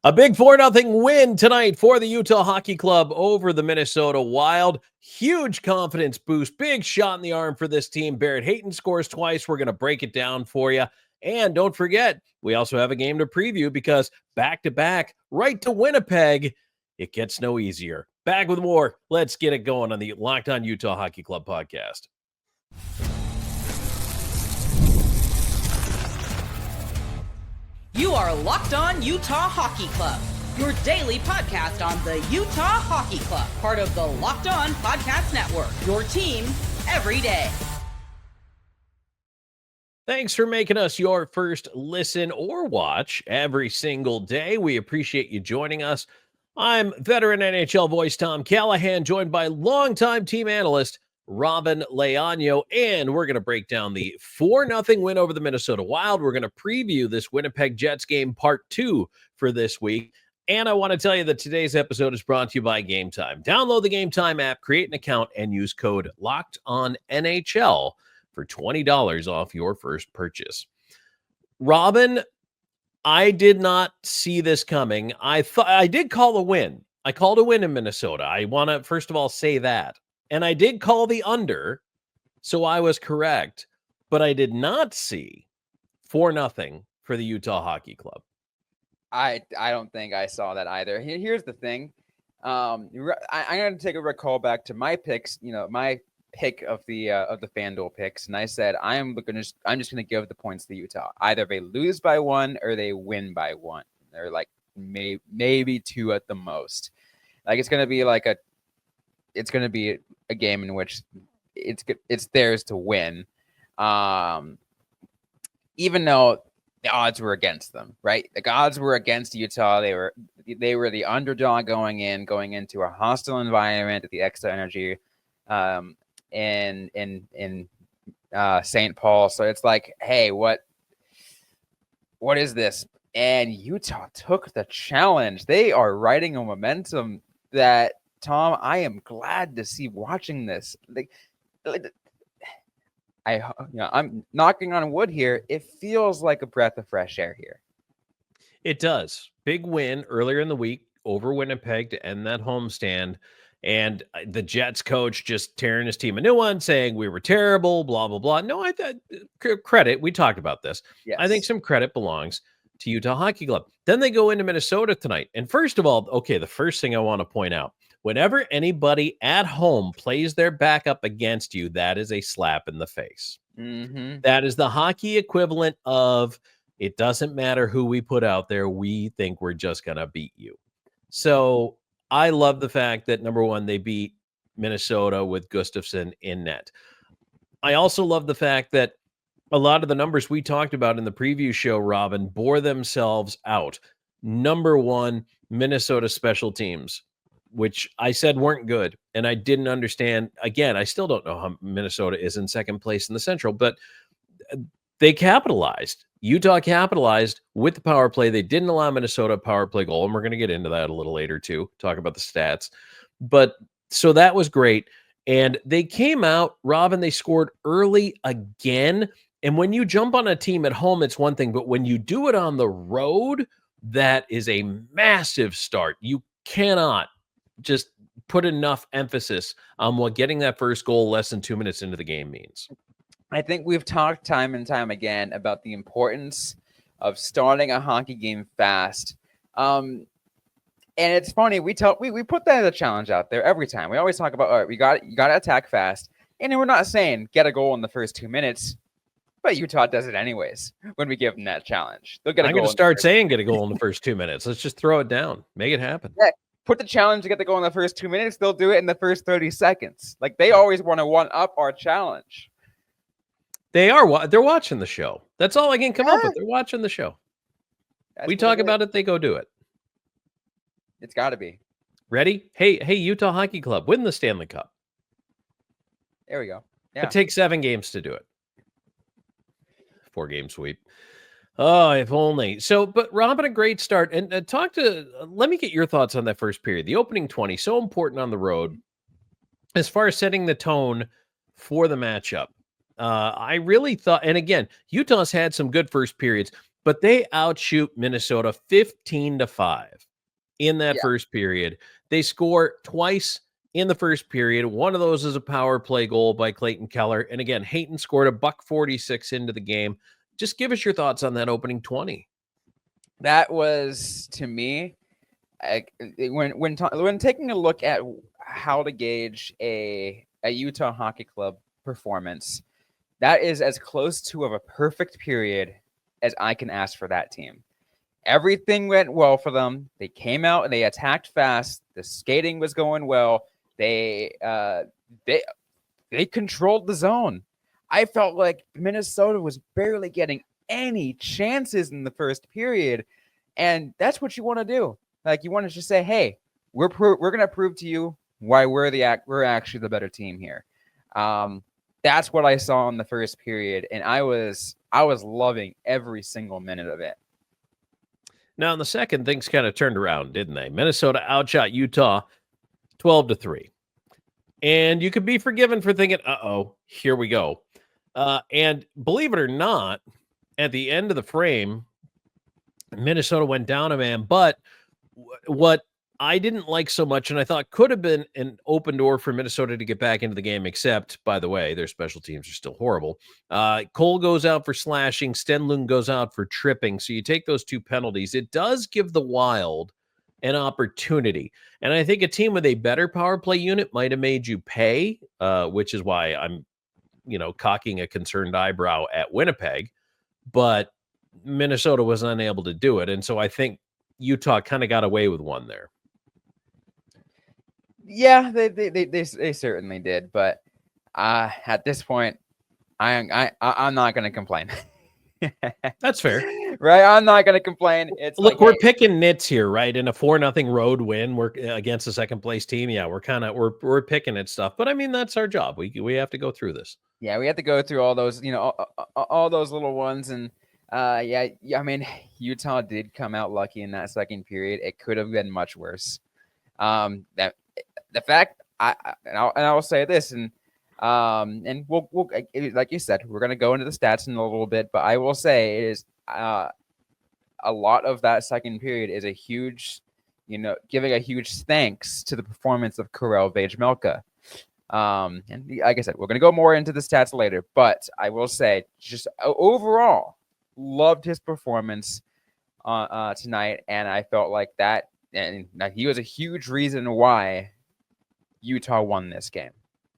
A big 4-0 win tonight for the Utah Hockey Club over the Minnesota Wild. Huge confidence boost, big shot in the arm for this team. Barrett Hayton scores twice. We're going to break it down for you. And don't forget, we also have a game to preview because back-to-back, right to Winnipeg, it gets no easier. Back with more. Let's get it going on the Locked On Utah Hockey Club podcast. You are Locked On Utah Hockey Club, your daily podcast on the Utah Hockey Club, part of the Locked On Podcast Network, your team every day. Thanks for making us your first listen or watch every single day. We appreciate you joining us. I'm veteran NHL voice Tom Callahan, joined by longtime team analyst Robyn Leaño, and we're going to break down the 4-0 win over the Minnesota Wild. We're going to preview this Winnipeg Jets game part 2 for this week. And I want to tell you that today's episode is brought to you by Game Time. Download the Game Time app, create an account, and use code LOCKEDONNHL for $20 off your first purchase. Robyn, I did not see this coming. I did call a win. I called a win in Minnesota. I want to, first of all, say that. And I did call the under, so I was correct. But I did not see 4-0 for the Utah Hockey Club. I don't think I saw that either. Here's the thing. I'm going to take a recall back to my picks. You know, my pick of the FanDuel picks, and I said I'm just going to give the points to Utah. Either they lose by 1 or they win by 1. They're like maybe 2 at the most. Like it's going to be a game in which it's theirs to win, even though the odds were against them, right? The odds were against Utah. They were the underdog going into a hostile environment at the Extra Energy in St. Paul. So it's like, hey, what is this? And Utah took the challenge. They are riding a momentum that, Tom, I am glad to see watching this. I'm knocking on wood here. It feels like a breath of fresh air here. It does. Big win earlier in the week over Winnipeg to end that homestand. And the Jets coach just tearing his team a new one, saying we were terrible, blah, blah, blah. No, I thought credit. We talked about this. Yes. I think some credit belongs to Utah Hockey Club. Then they go into Minnesota tonight. And first of all, okay, the first thing I want to point out, whenever anybody at home plays their backup against you, that is a slap in the face. Mm-hmm. That is the hockey equivalent of it doesn't matter who we put out there. We think we're just going to beat you. So I love the fact that, number one, they beat Minnesota with Gustafsson in net. I also love the fact that a lot of the numbers we talked about in the preview show, Robyn, bore themselves out. Number one, Minnesota special teams, which I said weren't good. And I didn't understand. Again, I still don't know how Minnesota is in second place in the Central, but they capitalized. Utah capitalized with the power play. They didn't allow Minnesota a power play goal, and we're going to get into that a little later too, talk about the stats. But so that was great. And they came out, Robyn, they scored early again. And when you jump on a team at home, it's one thing, but when you do it on the road, that is a massive start. You cannot just put enough emphasis on what getting that first goal less than 2 minutes into the game means. I think we've talked time and time again about the importance of starting a hockey game fast. And it's funny, we put that as a challenge out there every time. We always talk about, all right, you got to attack fast. And we're not saying get a goal in the first 2 minutes, but Utah does it anyways when we give them that challenge. They'll get a goal. I'm going to start saying get a goal in the first 2 minutes. Let's just throw it down. Make it happen. Yeah. Put the challenge to get the goal in the first 2 minutes. They'll do it in the first 30 seconds. Like they always want to one-up our challenge. They're watching the show. That's all I can come up with. They're watching the show. We talk about it. They go do it. It's got to be. Ready? Hey, Utah Hockey Club, win the Stanley Cup. There we go. Yeah. It takes 7 games to do it. 4-game sweep. Oh, if only. So, but Robyn, a great start. And let me get your thoughts on that first period. The opening 20, so important on the road as far as setting the tone for the matchup. I really thought, and again, Utah's had some good first periods. but they outshoot Minnesota 15-5 in that Yeah. first period. They score twice in the first period. One of those is a power play goal by Clayton Keller. And again, Hayton scored a $1.46 into the game. Just give us your thoughts on that opening 20. That was, to me, when taking a look at how to gauge a Utah Hockey Club performance, that is as close to a perfect period as I can ask for that team. Everything went well for them. They came out and they attacked fast. The skating was going well. They controlled the zone. I felt like Minnesota was barely getting any chances in the first period, and that's what you want to do. Like, you want to just say, "Hey, we're going to prove to you why we're actually the better team here." That's what I saw in the first period, and I was loving every single minute of it. Now, in the second, things kind of turned around, didn't they? Minnesota outshot Utah 12-3. And you could be forgiven for thinking, here we go. And believe it or not, at the end of the frame, Minnesota went down a man. But what I didn't like so much, and I thought could have been an open door for Minnesota to get back into the game, except, by the way, their special teams are still horrible. Cole goes out for slashing. Stenlund goes out for tripping. So you take those two penalties. It does give the Wild an opportunity. And I think a team with a better power play unit might have made you pay, which is why I'm, cocking a concerned eyebrow at Winnipeg. But Minnesota was unable to do it. And so I think Utah kind of got away with one there. Yeah, they certainly did, but at this point, I'm not going to complain. That's fair, right? I'm not going to complain. It's look, like, we're picking nits here, right? In a 4-0 road win, we're against a second place team. Yeah, we're picking at stuff, but I mean that's our job. We have to go through this. Yeah, we have to go through all those, all those little ones, and yeah. I mean, Utah did come out lucky in that second period. It could have been much worse. That the fact, I will say this, and we'll like you said, we're gonna go into the stats in a little bit, but I will say it is a lot of that second period is a huge, giving a huge thanks to the performance of Karel Vejmelka. And like I said, we're gonna go more into the stats later, but I will say, just overall, loved his performance tonight, and I felt like that, and he was a huge reason why Utah won this game.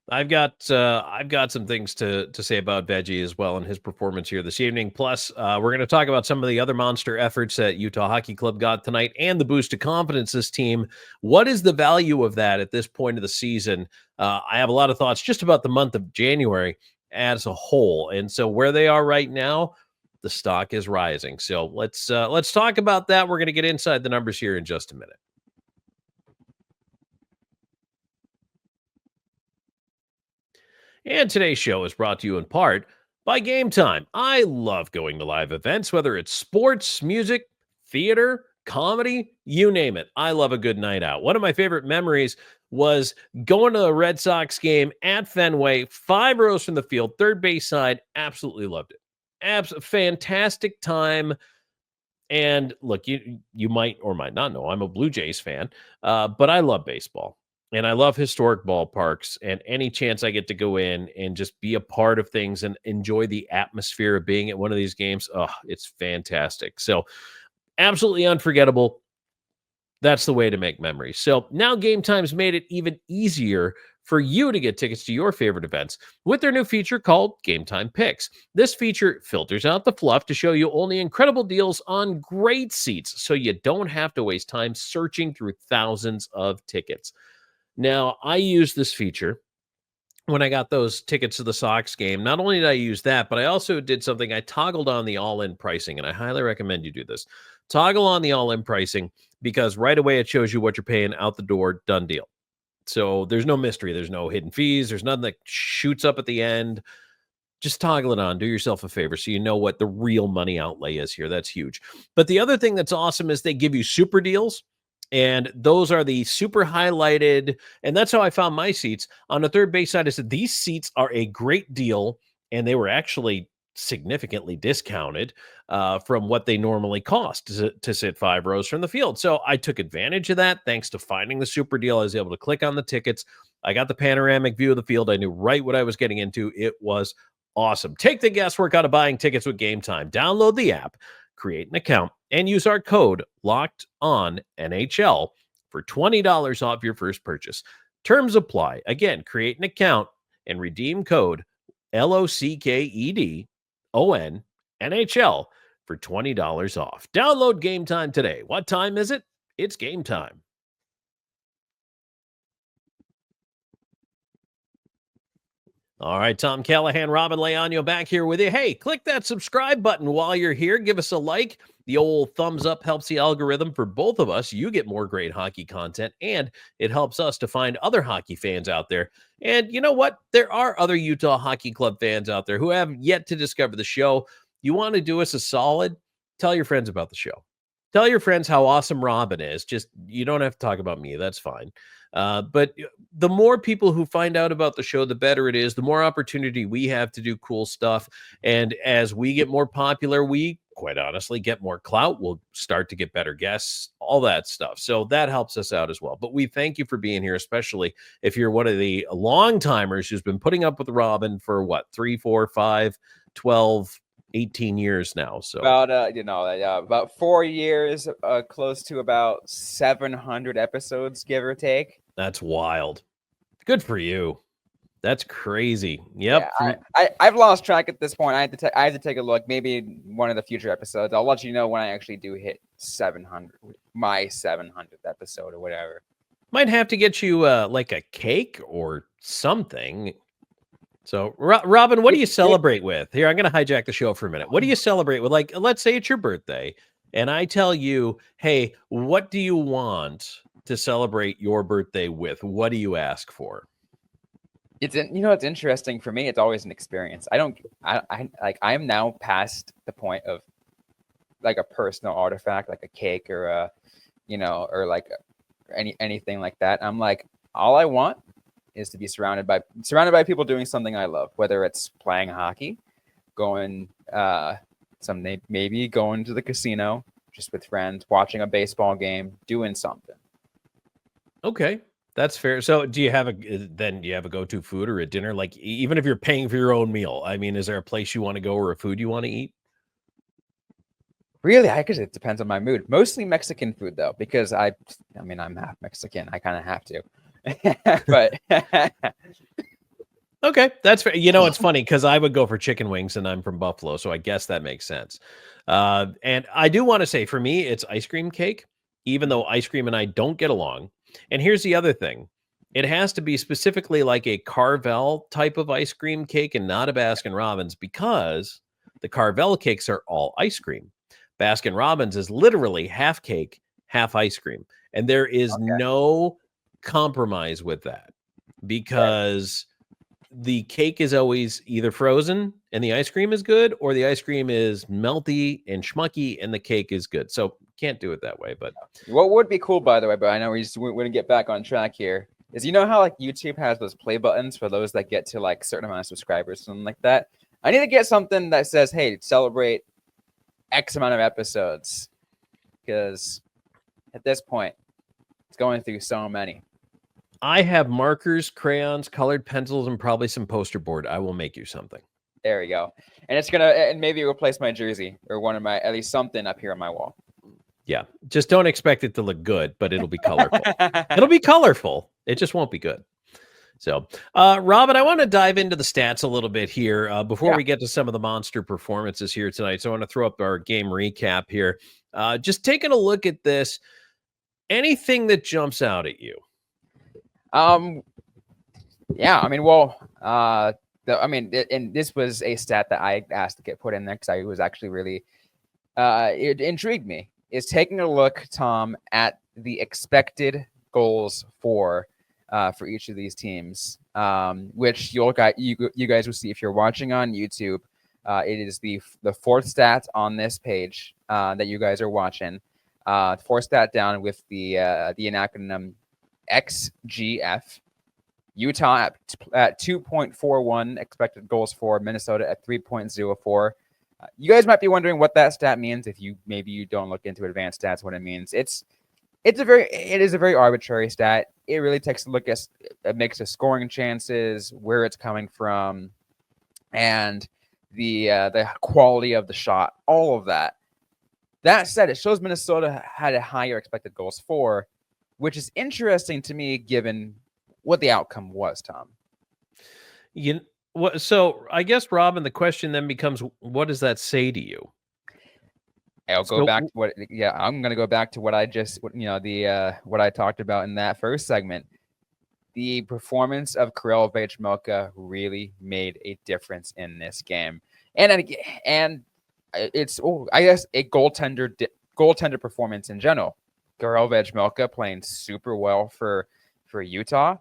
I've got some things to say about Veggie as well and his performance here this evening. Plus, we're going to talk about some of the other monster efforts that Utah Hockey Club got tonight and the boost of confidence this team. What is the value of that at this point of the season? I have a lot of thoughts just about the month of January as a whole, and so where they are right now, the stock is rising. So let's talk about that. We're going to get inside the numbers here in just a minute. And today's show is brought to you in part by Game Time. I love going to live events, whether it's sports, music, theater, comedy, you name it. I love a good night out. One of my favorite memories was going to a Red Sox game at Fenway, 5 rows from the field, third base side. Absolutely loved it. Fantastic time. And look, you might or might not know, I'm a Blue Jays fan, but I love baseball. And I love historic ballparks, and any chance I get to go in and just be a part of things and enjoy the atmosphere of being at one of these games, it's fantastic. So absolutely unforgettable. That's the way to make memories. So now Game Time's made it even easier for you to get tickets to your favorite events with their new feature called Game Time Picks. This feature filters out the fluff to show you only incredible deals on great seats, so you don't have to waste time searching through thousands of tickets. Now, I used this feature when I got those tickets to the Sox game. Not only did I use that, but I also did something. I toggled on the all-in pricing, and I highly recommend you do this. Toggle on the all-in pricing, because right away it shows you what you're paying out the door, done deal. So there's no mystery. There's no hidden fees. There's nothing that shoots up at the end. Just toggle it on. Do yourself a favor so you know what the real money outlay is here. That's huge. But the other thing that's awesome is they give you super deals. And those are the super highlighted. And that's how I found my seats. On the third base side, I said, these seats are a great deal. And they were actually significantly discounted from what they normally cost to sit 5 rows from the field. So I took advantage of that. Thanks to finding the super deal, I was able to click on the tickets. I got the panoramic view of the field. I knew right what I was getting into. It was awesome. Take the guesswork out of buying tickets with Game Time. Download the app, create an account, and use our code LOCKEDONNHL for $20 off your first purchase. Terms apply. Again, create an account and redeem code LOCKEDONNHL for $20 off. Download Game Time today. What time is it? It's game time. All right, Tom Callahan, Robyn Leaño back here with you. Hey, click that subscribe button while you're here. Give us a like. The old thumbs up helps the algorithm for both of us. You get more great hockey content, and it helps us to find other hockey fans out there. And you know what? There are other Utah Hockey Club fans out there who have yet to discover the show. You want to do us a solid? Tell your friends about the show. Tell your friends how awesome Robyn is. Just, you don't have to talk about me. That's fine. But the more people who find out about the show, the better it is. The more opportunity we have to do cool stuff. And as we get more popular, we quite honestly get more clout. We'll start to get better guests, all that stuff. So that helps us out as well. But we thank you for being here, especially if you're one of the long timers who's been putting up with Robyn for what, 3, 4, 5, 12, 18 years now. So about 4 years, close to about 700 episodes, give or take. That's wild. Good for you. That's crazy. Yep. Yeah, I've lost track at this point. I have to take a look. Maybe one of the future episodes. I'll let you know when I actually do hit 700, my 700th episode or whatever. Might have to get you like a cake or something. So, Robyn, what do you celebrate with? Here, I'm going to hijack the show for a minute. What do you celebrate with? Like, let's say it's your birthday, and I tell you, hey, what do you want to celebrate your birthday with? What do you ask for? It's interesting for me. It's always an experience. I'm now past the point of like a personal artifact, like a cake or anything like that. I'm like, all I want is to be surrounded by people doing something I love, whether it's playing hockey, going maybe going to the casino just with friends, watching a baseball game, doing something. Okay, that's fair. So do you have a go-to food or a dinner? Like, even if you're paying for your own meal, I mean, is there a place you want to go or a food you want to eat? Really, I guess it depends on my mood. Mostly Mexican food though, because I'm half Mexican. I kind of have to. But okay, that's fair. You know, it's funny because I would go for chicken wings and I'm from Buffalo, so I guess that makes sense. And I do want to say, for me, it's ice cream cake, even though ice cream and I don't get along. And here's the other thing. It has to be specifically like a Carvel type of ice cream cake and not a Baskin-Robbins, because the Carvel cakes are all ice cream. Baskin-Robbins is literally half cake, half ice cream. And there is no compromise with that, because the cake is always either frozen and the ice cream is good, or the ice cream is melty and schmucky and the cake is good. So can't do it that way. But what would be cool, by the way, but I know we're going to get back on track here, is how like YouTube has those play buttons for those that get to like certain amount of subscribers, something like that. I need to get something that says, hey, celebrate X amount of episodes, because at this point it's going through so many. I have markers, crayons, colored pencils, and probably some poster board. I will make you something. There we go. And maybe replace my jersey or at least something up here on my wall. Yeah. Just don't expect it to look good, but it'll be colorful. It'll be colorful. It just won't be good. So, Robyn, I want to dive into the stats a little bit here before we get to some of the monster performances here tonight. So I want to throw up our game recap here. Just taking a look at this. Anything that jumps out at you? And this was a stat that I asked to get put in there because I was actually really, it intrigued me, is taking a look, Tom, at the expected goals for each of these teams, which you guys will see if you're watching on YouTube. It is the fourth stat on this page that you guys are watching. Fourth stat down with the acronym XGF. Utah at 2.41 expected goals for, Minnesota at 3.04. You guys might be wondering what that stat means if you don't look into advanced stats. What it means, it is a very arbitrary stat. It really takes a look at a mix of scoring chances, where it's coming from, and the quality of the shot, all of that. That said, it shows Minnesota had a higher expected goals for, which is interesting to me given what the outcome was, Tom. So I guess, Robyn, the question then becomes, what does that say to you? I'm going to go back to what I just, what I talked about in that first segment. The performance of Karel Vejmelka really made a difference in this game. And it's, I guess, a goaltender performance in general. Karel Vejmelka playing super well for Utah,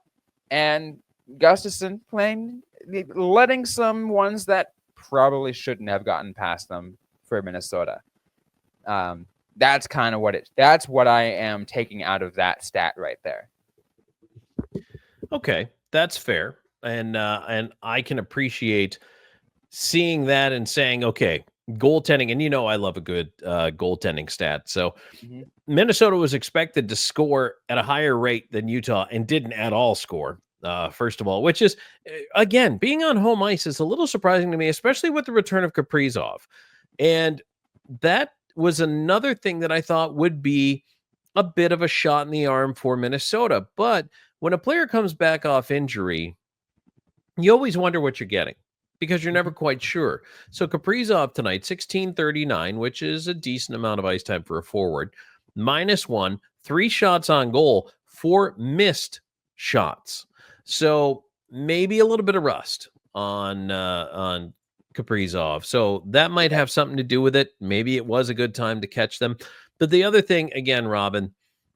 and Gustafsson letting some ones that probably shouldn't have gotten past them for Minnesota. That's kind of that's what I am taking out of that stat right there. Okay, that's fair, and I can appreciate seeing that and saying, okay, goaltending, and I love a good goaltending stat. So Minnesota was expected to score at a higher rate than Utah and didn't at all score. First of all, which is, again, being on home ice is a little surprising to me, especially with the return of Kaprizov. And that was another thing that I thought would be a bit of a shot in the arm for Minnesota. But when a player comes back off injury, you always wonder what you're getting, because you're never quite sure. So Kaprizov tonight, 16:39, which is a decent amount of ice time for a forward, -1, 3 shots on goal, 4 missed shots. So maybe a little bit of rust on Kaprizov. So that might have something to do with it. Maybe it was a good time to catch them. But the other thing, again, Robyn,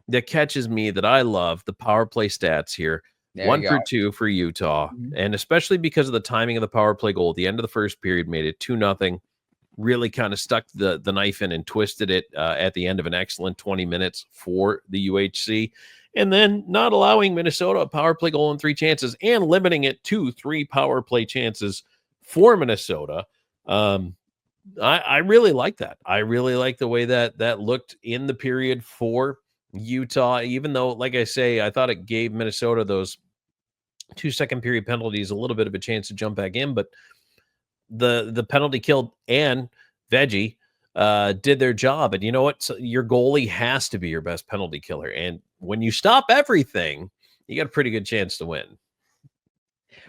that catches me that I love, the power play stats here. 1 for 2 for Utah, and especially because of the timing of the power play goal at the end of the first period made it 2-0. Really kind of stuck the knife in and twisted it at the end of an excellent 20 minutes for the UHC. And then not allowing Minnesota a power play goal in 3 chances and limiting it to 3 power play chances for Minnesota. I really like that. I really like the way that looked in the period for Utah, even though, like I say, I thought it gave Minnesota those 2 second period penalties a little bit of a chance to jump back in, but the penalty killed, and Veggie did their job. And you know what? So your goalie has to be your best penalty killer. And when you stop everything, you got a pretty good chance to win.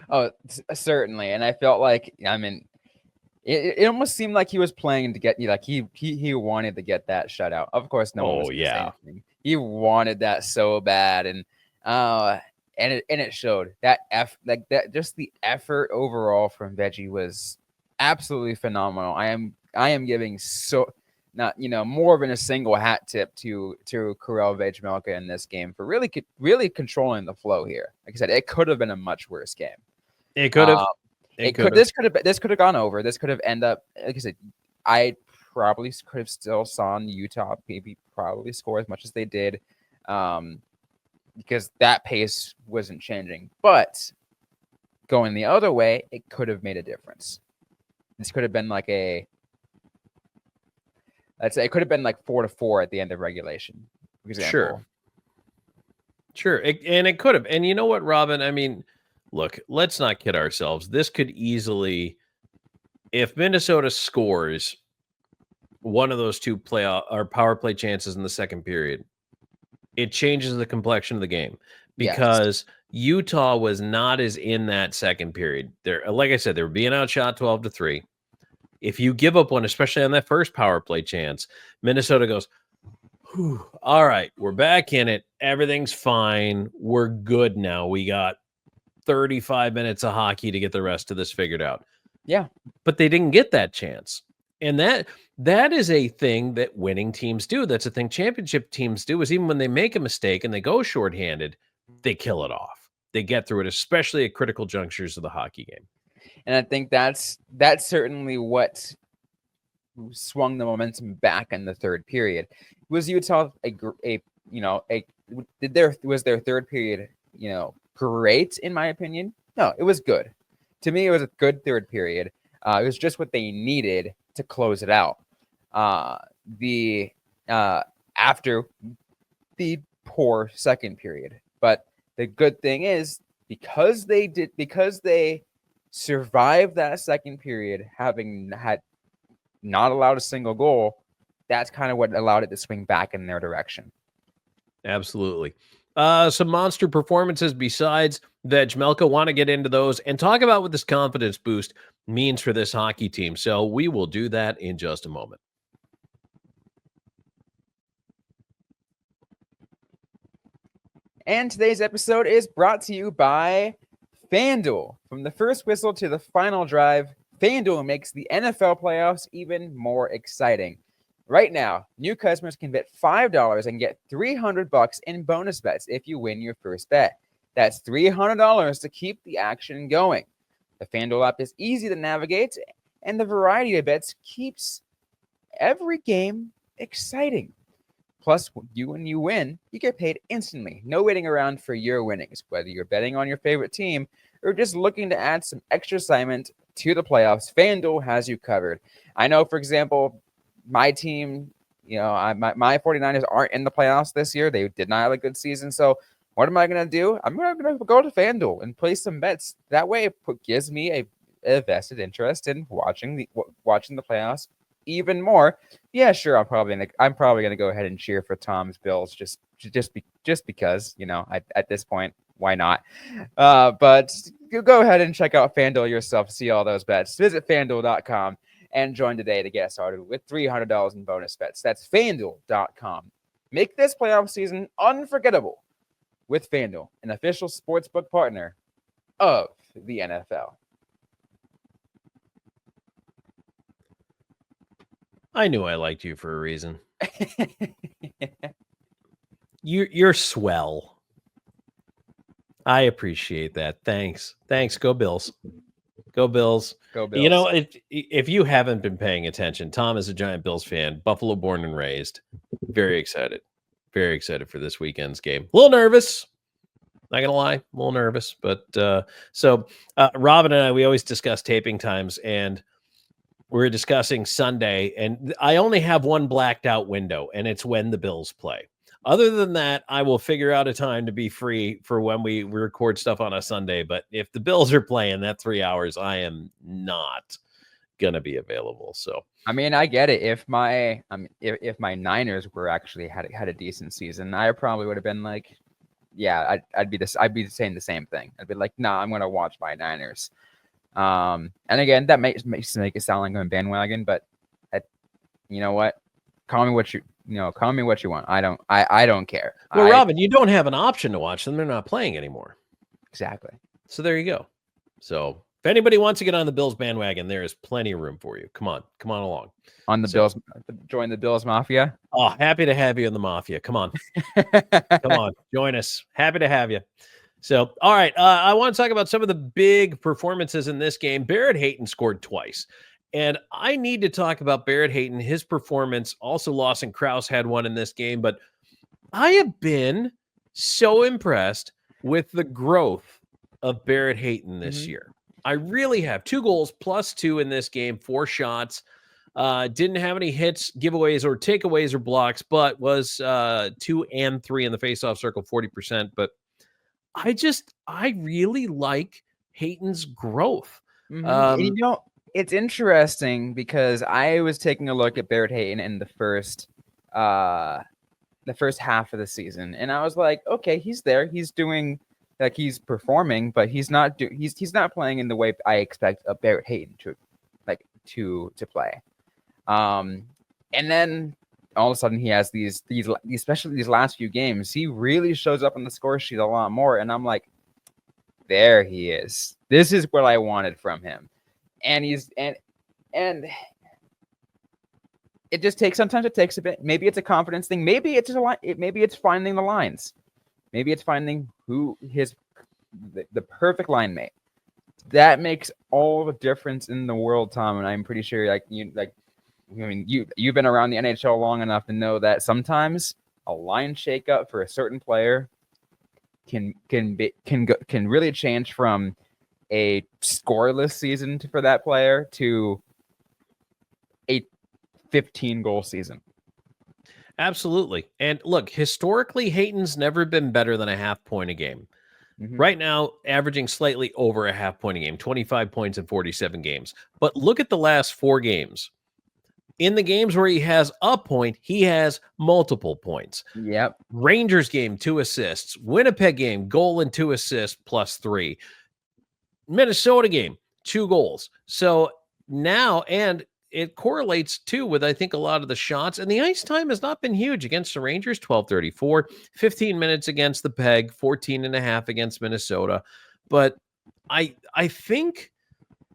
Oh, certainly. And I felt like, it almost seemed like he was playing to get, he wanted to get that shutout. Of course, no one was saying anything. He wanted that so bad, and it showed that just the effort overall from Veggie was absolutely phenomenal. I am giving more than a single hat tip to Karel Vejmelka in this game for really controlling the flow here. Like I said, it could have been a much worse game. It could have. This could have gone over. This could have ended up, like I said, I probably could have still saw Utah probably score as much as they did, because that pace wasn't changing. But going the other way, it could have made a difference. This could have been like it could have been like 4-4 at the end of regulation. For example. Sure. It could have. And you know what, Robyn? I mean, look, let's not kid ourselves. This could easily, if Minnesota scores one of those 2 power play chances in the second period, it changes the complexion of the game, because Utah was not as in that second period. Like I said, they were being outshot 12-3. If you give up one, especially on that first power play chance, Minnesota goes, all right, we're back in it. Everything's fine. We're good now. We got 35 minutes of hockey to get the rest of this figured out. Yeah. But they didn't get that chance. And that is a thing that winning teams do. That's a thing championship teams do, is even when they make a mistake and they go shorthanded, they kill it off. They get through it, especially at critical junctures of the hockey game. And I think that's certainly what swung the momentum back in the third period. Was Utah was their third period, great in my opinion. No, it was good. To me, it was a good third period. It was just what they needed to close it out. After the poor second period. But the good thing is because they survived that second period, having had not allowed a single goal, that's kind of what allowed it to swing back in their direction. Absolutely. Some monster performances besides Vejmelka. Want to get into those and talk about what this confidence boost means for this hockey team. So we will do that in just a moment. And today's episode is brought to you by FanDuel. From the first whistle to the final drive, FanDuel makes the NFL playoffs even more exciting. Right now, new customers can bet $5 and get $300 in bonus bets if you win your first bet. That's $300 to keep the action going. The FanDuel app is easy to navigate, and the variety of bets keeps every game exciting. Plus, when you win, you get paid instantly. No waiting around for your winnings. Whether you're betting on your favorite team or just looking to add some extra excitement to the playoffs, FanDuel has you covered. I know, for example, my team, my 49ers aren't in the playoffs this year. They did not have a good season. So what am I going to do? I'm going to go to FanDuel and place some bets. That way it gives me a vested interest in watching the playoffs even more. Yeah, sure. I'm probably gonna go ahead and cheer for Tom's Bills just because, at this point, why not? But you go ahead and check out FanDuel yourself to see all those bets. Visit FanDuel.com and join today to get started with $300 in bonus bets. That's FanDuel.com. Make this playoff season unforgettable with FanDuel, an official sportsbook partner of the NFL. I knew I liked you for a reason. You're swell. I appreciate that. Thanks. Go Bills. Go Bills. Go Bills. If you haven't been paying attention, Tom is a giant Bills fan, Buffalo born and raised. Very excited. Very excited for this weekend's game. A little nervous. Not gonna lie, a little nervous. But so Robyn and I, we always discuss taping times, and we're discussing Sunday, and I only have one blacked out window, and it's when the Bills play. Other than that, I will figure out a time to be free for when we record stuff on a Sunday. But if the Bills are playing that 3 hours, I am not going to be available. So, I mean, I get it. If my Niners were actually had a decent season, I probably would have been like, yeah, I'd be saying the same thing. I'd be like, nah, I'm going to watch my Niners. And again, that makes it sound like I'm a bandwagon, but you know what? Call me what you want. I don't care. Well, Robyn, you don't have an option to watch them. They're not playing anymore. Exactly. So there you go. So if anybody wants to get on the Bills bandwagon, there is plenty of room for you. Come on along. On the Bills, join the Bills Mafia. Oh, happy to have you in the Mafia. Come on. Come on, join us. Happy to have you. So, all right, I want to talk about some of the big performances in this game. Barrett Hayton scored twice, and I need to talk about Barrett Hayton, his performance. Also, Lawson Krause had one in this game, but I have been so impressed with the growth of Barrett Hayton this year. I really have. 2 goals plus 2 in this game, 4 shots. Didn't have any hits, giveaways, or takeaways or blocks, but was 2 and 3 in the faceoff circle, 40%. But I really like Hayton's growth. And it's interesting because I was taking a look at Barrett Hayton in the first half of the season, and I was like, okay, he's there, he's doing, like, he's performing, but he's not playing in the way I expect a Barrett Hayton to play. And then all of a sudden he has these especially these last few games, he really shows up on the score sheet a lot more, and I'm like, there he is. This is what I wanted from him. And and it just takes, sometimes it takes a bit. Maybe it's a confidence thing. Maybe it's maybe it's finding the lines. Maybe it's finding the perfect line mate. That makes all the difference in the world, Tom. And I'm pretty sure you've been around the NHL long enough to know that sometimes a line shakeup for a certain player can really change from a scoreless season for that player to a 15-goal season. Absolutely. And look, historically, Hayton's never been better than a half point a game. Mhm. Right now, averaging slightly over a half point a game, 25 points in 47 games. But look at the last 4 games. In the games where he has a point, he has multiple points. Yep. Rangers game, 2 assists. Winnipeg game, goal and 2 assists plus 3. Minnesota game, 2 goals. So now, and it correlates too with, I think, a lot of the shots, and the ice time has not been huge against the Rangers. 12:34, 15 minutes against the Peg, 14 and a half against Minnesota. But I think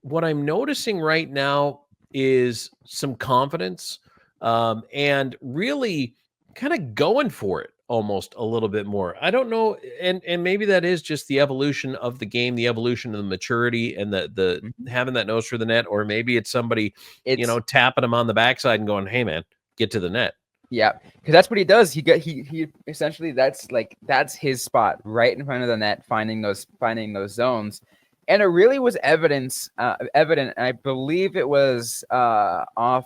what I'm noticing right now is some confidence, and really kind of going for it almost a little bit more. I don't know, and maybe that is just the evolution of the game, the evolution of the maturity, and the having that nose for the net, or maybe it's somebody tapping him on the backside and going, "Hey man, get to the net." Yeah, because that's what he does. He essentially that's his spot, right in front of the net, finding those zones. And it really was evident. I believe it was I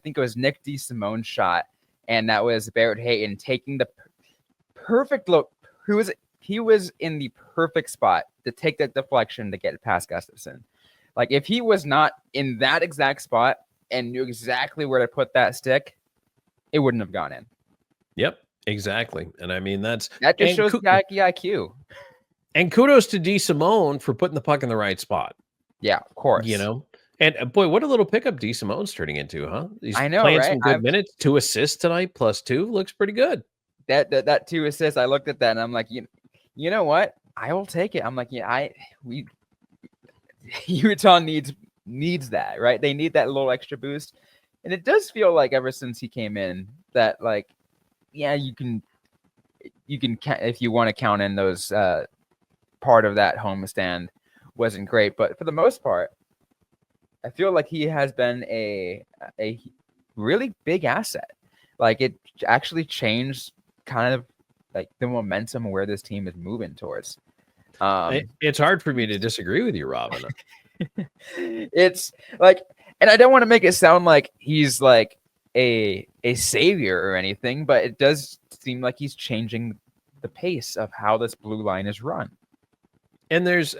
think it was Nick DeSimone's shot, and that was Barrett Hayton taking the perfect look. He was in the perfect spot to take that deflection to get it past Gustafsson. Like, if he was not in that exact spot and knew exactly where to put that stick, it wouldn't have gone in. Yep, exactly. And I mean, that just shows the IQ. And kudos to DeSimone for putting the puck in the right spot. Yeah, of course. And boy, what a little pickup DeSimone's turning into, huh? He's I know, playing right? some good minutes. 2 assists tonight, plus 2. Looks pretty good. That 2 assists, I looked at that and I'm like, you know what? I will take it. I'm like, Utah needs that, right? They need that little extra boost. And it does feel like ever since he came in that, like, yeah, you can if you want to count in those part of that homestand wasn't great, but for the most part, I feel like he has been a really big asset. Like, it actually changed kind of like the momentum of where this team is moving towards. It's hard for me to disagree with you, Robyn. It's like, and I don't want to make it sound like he's like a savior or anything, but it does seem like he's changing the pace of how this blue line is run. And there's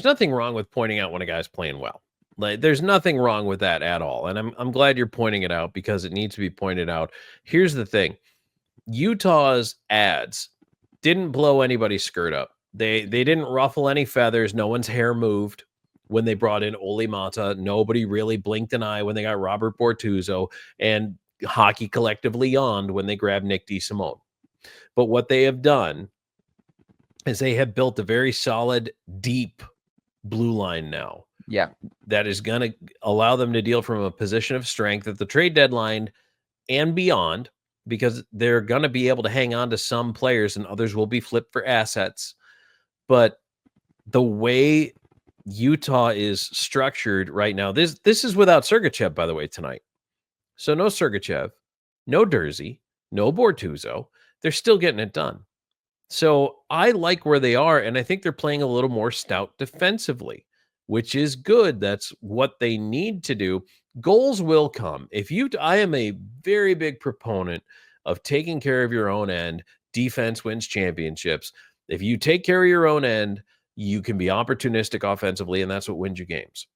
nothing wrong with pointing out when a guy's playing well. Like, there's nothing wrong with that at all. And I'm glad you're pointing it out, because it needs to be pointed out. Here's the thing. Utah's ads didn't blow anybody's skirt up. They didn't ruffle any feathers. No one's hair moved when they brought in Olli Mata. Nobody really blinked an eye when they got Robert Bortuzzo, and Hockey collectively yawned when they grabbed Nick DeSimone. But what they have done is they have built a very solid, deep blue line now. Yeah. That is going to allow them to deal from a position of strength at the trade deadline and beyond, because they're going to be able to hang on to some players and others will be flipped for assets. But the way Utah is structured right now, this is without Sergachev, by the way, tonight. So no Sergachev, no Durzi, no Bortuzzo. They're still getting it done. So I like where they are, and I think they're playing a little more stout defensively, which is good. That's what they need to do. Goals will come. I am a very big proponent of taking care of your own end. Defense wins championships. If you take care of your own end, you can be opportunistic offensively, and that's what wins you games.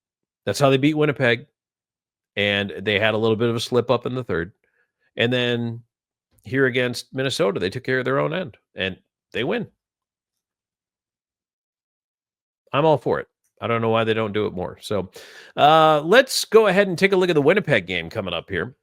That's how they beat Winnipeg, and they had a little bit of a slip up in the third. And then here against Minnesota, they took care of their own end, and they win. I'm all for it. I don't know why they don't do it more. So let's go ahead and take a look at the Winnipeg game coming up here,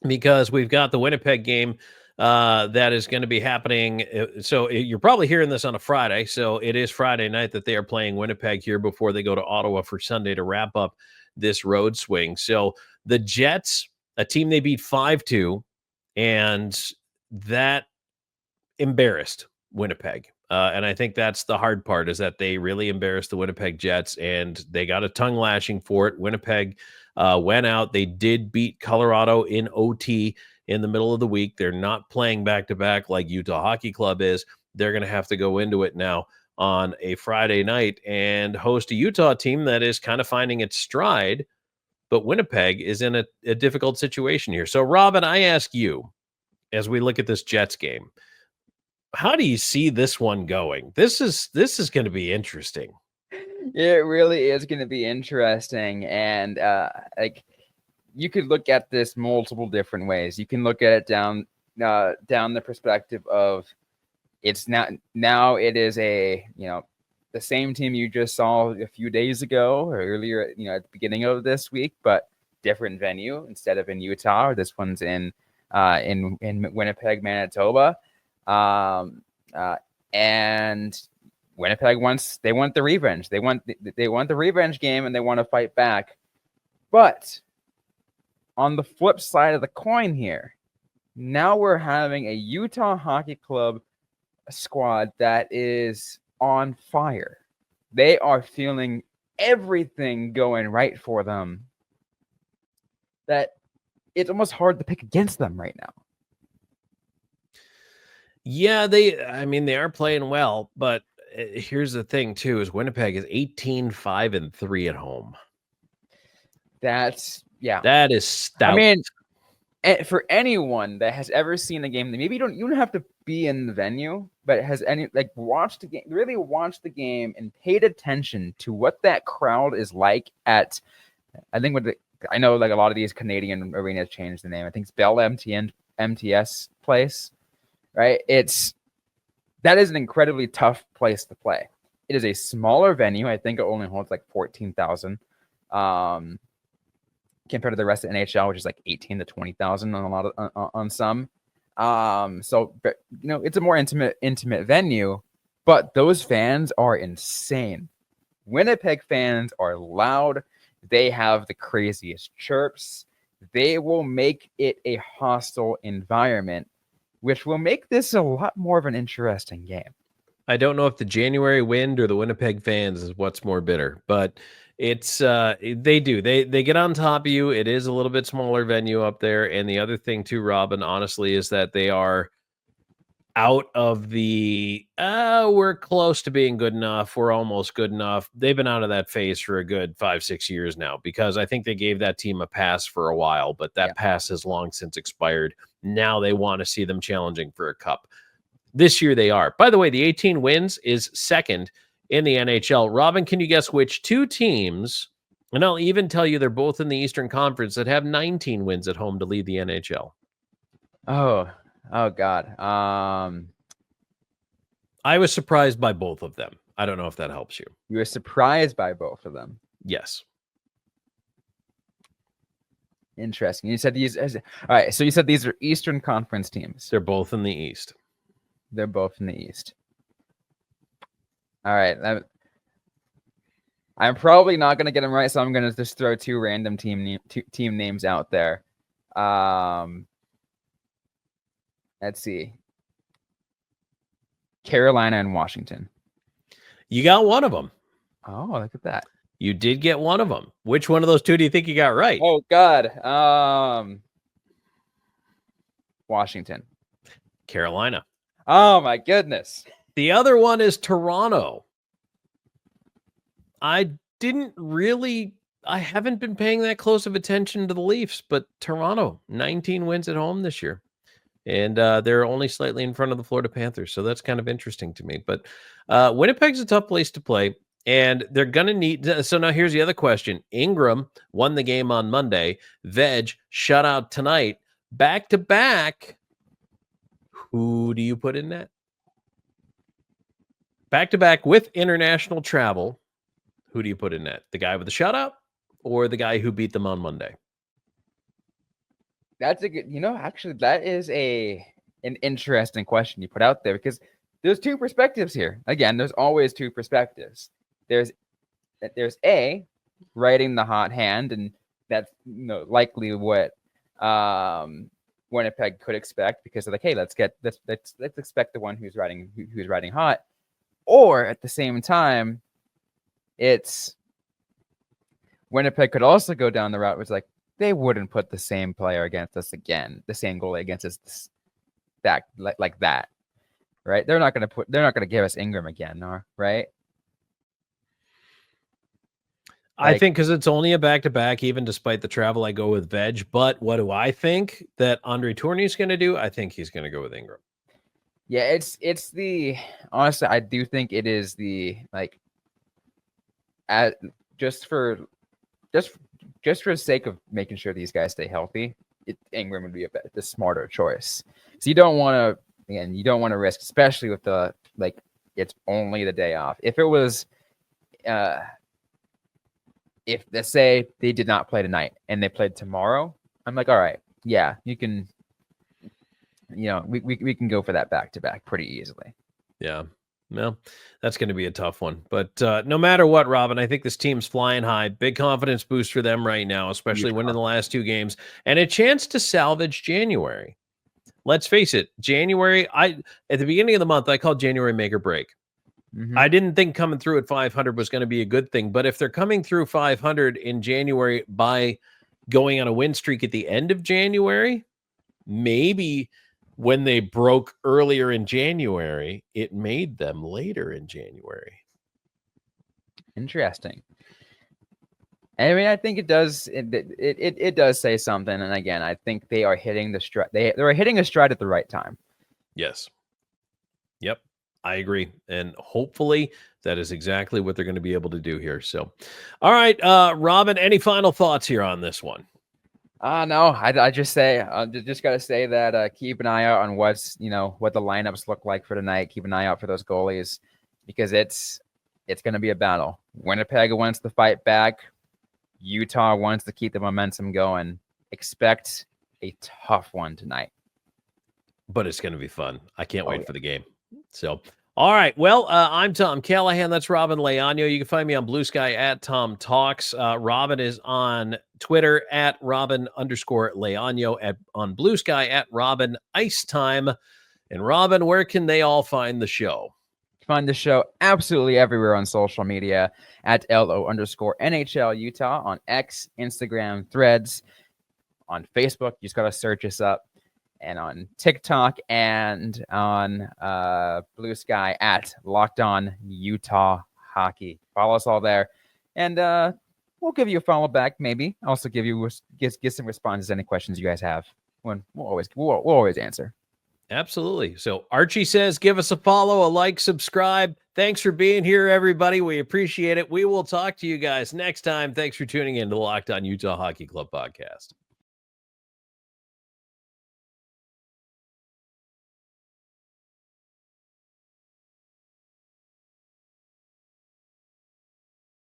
because we've got the Winnipeg game that is going to be happening. So you're probably hearing this on a Friday. So it is Friday night that they are playing Winnipeg here before they go to Ottawa for Sunday to wrap up this road swing. So the Jets, a team they beat 5-2, and that embarrassed Winnipeg. And I think that's the hard part, is that they really embarrassed the Winnipeg Jets, and they got a tongue lashing for it. Winnipeg went out. They did beat Colorado in OT. in the middle of the week. They're not playing back-to-back like Utah Hockey Club is. They're going to have to go into it now on a Friday night and host a Utah team that is kind of finding its stride, but Winnipeg is in a difficult situation here. So, Robyn, I ask you, as we look at this Jets game, how do you see this one going? This is going to be interesting. It really is going to be interesting, and like you could look at this multiple different ways. You can look at it down the perspective of it's now it is a the same team you just saw a few days ago or earlier at the beginning of this week, but different venue. Instead of in Utah, this one's in Winnipeg, Manitoba, and Winnipeg want the revenge. They want the revenge game, and they want to fight back. But on the flip side of the coin here, now we're having a Utah Hockey Club squad that is on fire. They are feeling everything going right for them, that it's almost hard to pick against them right now. Yeah, they are playing well, but here's the thing too, is Winnipeg is 18-5-3 at home. That is stout. I mean, for anyone that has ever seen a game, that maybe you don't have to be in the venue, but has watched the game and paid attention to what that crowd is like at, I know like a lot of these Canadian arenas changed the name. I think it's Bell MTS place, right? That is an incredibly tough place to play. It is a smaller venue. I think it only holds like 14,000. Compared to the rest of NHL, which is like 18 to 20,000 on some. So it's a more intimate venue, but those fans are insane. Winnipeg fans are loud. They have the craziest chirps. They will make it a hostile environment, which will make this a lot more of an interesting game. I don't know if the January wind or the Winnipeg fans is what's more bitter, but it's they get on top of you. It is a little bit smaller venue up there. And the other thing too, Robyn, honestly, is that they are out of the we're close to being good enough, we're almost good enough. They've been out of that phase for a good 5-6 years now, because I think they gave that team a pass for a while, but that pass has long since expired. Now they want to see them challenging for a cup. This year they are. By the way, the 18 wins is second in the NHL. Robyn, can you guess which two teams, and I'll even tell you they're both in the Eastern Conference, that have 19 wins at home to lead the NHL? Oh God. I was surprised by both of them. I don't know if that helps you. You were surprised by both of them? Yes. Interesting. You said these. All right. So you said these are Eastern Conference teams. They're both in the East. They're both in the East. All right. I'm probably not going to get them right, so I'm going to just throw two random team names out there. Let's see. Carolina and Washington. You got one of them. Oh, look at that. You did get one of them. Which one of those two do you think you got right? Oh, God. Washington. Carolina. Oh, my goodness. The other one is Toronto. I haven't been paying that close of attention to the Leafs, but Toronto, 19 wins at home this year. And they're only slightly in front of the Florida Panthers. So that's kind of interesting to me. But Winnipeg's a tough place to play. And they're going to need... So now here's the other question. Ingram won the game on Monday. Veg shut out tonight. Back-to-back. Who do you put in net? Back-to-back with international travel. Who do you put in net? The guy with the shutout or the guy who beat them on Monday? That's a good... actually, that is an interesting question you put out there, because there's two perspectives here. Again, there's always two perspectives. There's A, riding the hot hand, and that's likely what Winnipeg could expect, because they're like, hey, let's expect the one who's riding hot. Or at the same time, it's Winnipeg could also go down the route where it's like, they wouldn't put the same player against us again, the same goalie against us back like that, right? They're not gonna give us Ingram again, right? I think because it's only a back-to-back, even despite the travel, I go with Veg. But what do I think that Andre Tournier is going to do? I think he's going to go with Ingram. Yeah, it's the honestly, I do think it is the just for the sake of making sure these guys stay healthy, Ingram would be the smarter choice. So you don't want to risk, especially with the it's only the day off. If it was if let's say they did not play tonight and they played tomorrow, I'm like, all right, yeah, you can, we can go for that back-to-back pretty easily. Yeah. Well, that's going to be a tough one. But no matter what, Robyn, I think this team's flying high. Big confidence boost for them right now, especially winning the last 2 games. And a chance to salvage January. Let's face it, January, at the beginning of the month, I called January make or break. Mm-hmm. I didn't think coming through at 500 was going to be a good thing. But if they're coming through 500 in January by going on a win streak at the end of January, maybe when they broke earlier in January, it made them later in January. Interesting. I mean, I think it does. It does say something. And again, I think they are hitting the stride. They're hitting a stride at the right time. Yes. Yep. I agree. And hopefully that is exactly what they're going to be able to do here. So, all right, Robyn, any final thoughts here on this one? No, I just got to say that keep an eye out on what the lineups look like for tonight. Keep an eye out for those goalies because it's going to be a battle. Winnipeg wants to fight back. Utah wants to keep the momentum going. Expect a tough one tonight. But it's going to be fun. I can't wait for the game. So, all right. Well, I'm Tom Callahan. That's Robyn Leaño. You can find me on Blue Sky at Tom Talks. Robyn is on Twitter at Robyn_Leaño, on Blue Sky at Robyn Ice Time. And Robyn, where can they all find the show? Find the show absolutely everywhere on social media at LO_NHL Utah on X, Instagram, Threads, on Facebook. You just got to search us up. And on TikTok and on Blue Sky at Locked On Utah Hockey. Follow us all there. And we'll give you a follow back, maybe. Also give some responses to any questions you guys have. We'll always answer. Absolutely. So Archie says, give us a follow, a like, subscribe. Thanks for being here, everybody. We appreciate it. We will talk to you guys next time. Thanks for tuning in to the Locked On Utah Hockey Club podcast.